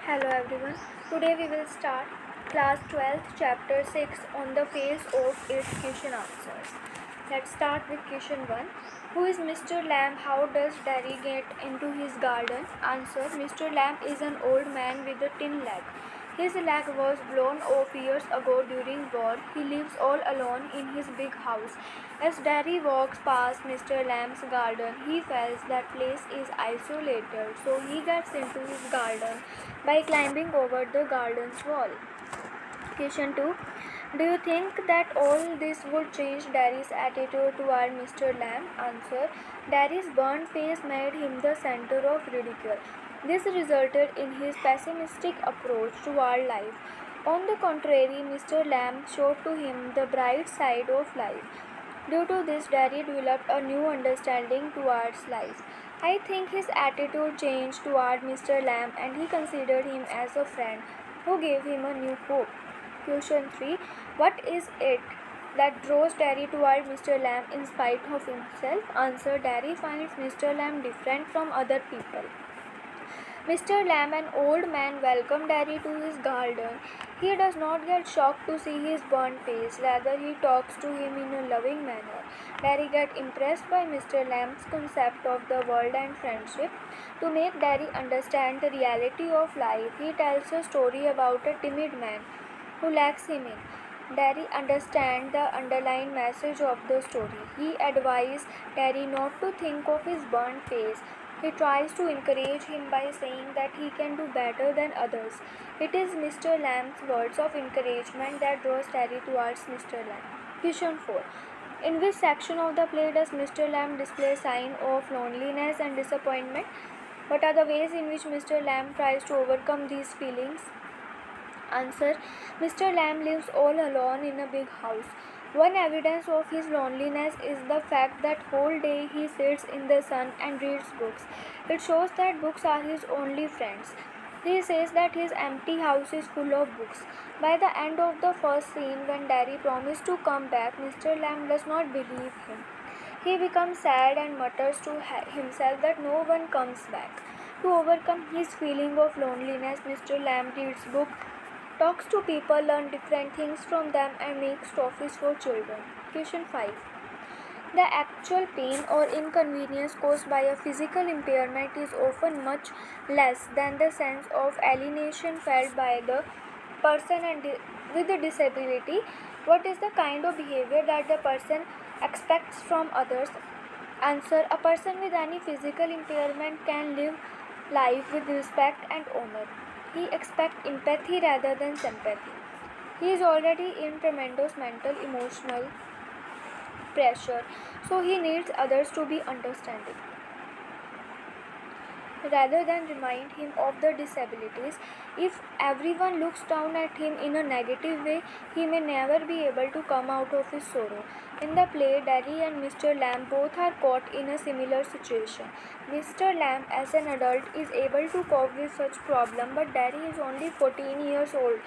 Hello everyone. Today we will start class 12th chapter 6 on the phase of its question answers. Let's start with question 1. Who is Mr. Lamb? How does Daddy get into his garden? Answer. Mr. Lamb is an old man with a tin leg. His leg was blown off years ago during war. He lives all alone in his big house. As Daddy walks past Mr. Lamb's garden, he feels that place is isolated, so he gets into his garden by climbing over the garden's wall. Question 2. Do you think that all this would change Daddy's attitude toward Mr. Lamb? Answer. Daddy's burnt face made him the center of ridicule. This resulted in his pessimistic approach toward life. On the contrary, Mr. Lamb showed to him the bright side of life. Due to this, Daddy developed a new understanding towards life. I think his attitude changed toward Mr. Lamb and he considered him as a friend who gave him a new hope. Question 3. What is it that draws Daddy toward Mr. Lamb in spite of himself? Answer. Daddy finds Mr. Lamb different from other people. Mr. Lamb, an old man, welcomed Daddy to his garden. He does not get shocked to see his burnt face. Rather, he talks to him in a loving manner. Daddy gets impressed by Mr. Lamb's concept of the world and friendship. To make Daddy understand the reality of life, he tells a story about a timid man who lacks him in. Daddy understands the underlying message of the story. He advises Daddy not to think of his burnt face. He tries to encourage him by saying that he can do better than others. It is Mr. Lamb's words of encouragement that draws Daddy towards Mr. Lamb. Question 4. In which section of the play does Mr. Lamb display sign of loneliness and disappointment? What are the ways in which Mr. Lamb tries to overcome these feelings? Answer. Mr. Lamb lives all alone in a big house. One evidence of his loneliness is the fact that whole day he sits in the sun and reads books. It shows that books are his only friends. He says that his empty house is full of books. By the end of the first scene, when Daddy promised to come back, Mr. Lamb does not believe him. He becomes sad and mutters to himself that no one comes back. To overcome his feeling of loneliness, Mr. Lamb reads books, talks to people, learn different things from them, and makes toffees for children. Question 5. The actual pain or inconvenience caused by a physical impairment is often much less than the sense of alienation felt by the person with a disability. What is the kind of behavior that the person expects from others? Answer. A person with any physical impairment can live life with respect and honor. He expects empathy rather than sympathy. He is already in tremendous mental, emotional pressure, so he needs others to be understanding rather than remind him of the disabilities. If everyone looks down at him in a negative way, he may never be able to come out of his sorrow. In the play, Daddy and Mr. Lamb both are caught in a similar situation. Mr. Lamb, as an adult, is able to cope with such problem, but Daddy is only 14 years old,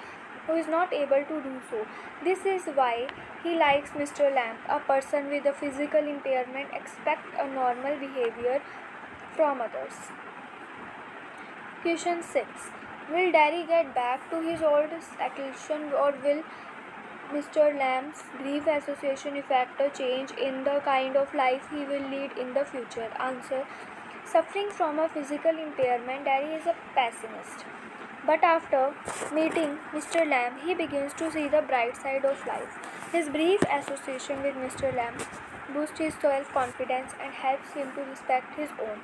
who is not able to do so. This is why he likes Mr. Lamb. A person with a physical impairment expects a normal behavior from others. Question 6. Will Daddy get back to his old seclusion, or will Mr. Lamb's brief association effect a change in the kind of life he will lead in the future? Answer. Suffering from a physical impairment, Daddy is a pessimist. But after meeting Mr. Lamb, he begins to see the bright side of life. His brief association with Mr. Lamb boosts his self-confidence and helps him to respect his own.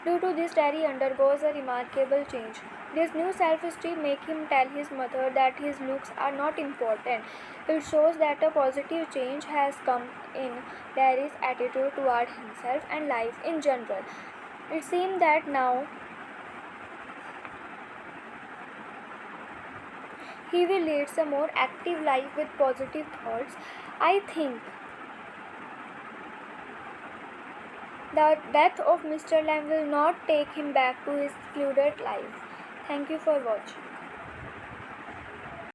Due to this, Daddy undergoes a remarkable change. This new self-esteem makes him tell his mother that his looks are not important. It shows that a positive change has come in Daddy's attitude toward himself and life in general. It seems that now he will lead a more active life with positive thoughts. I think the death of Mr. Lamb will not take him back to his secluded life. Thank you for watching.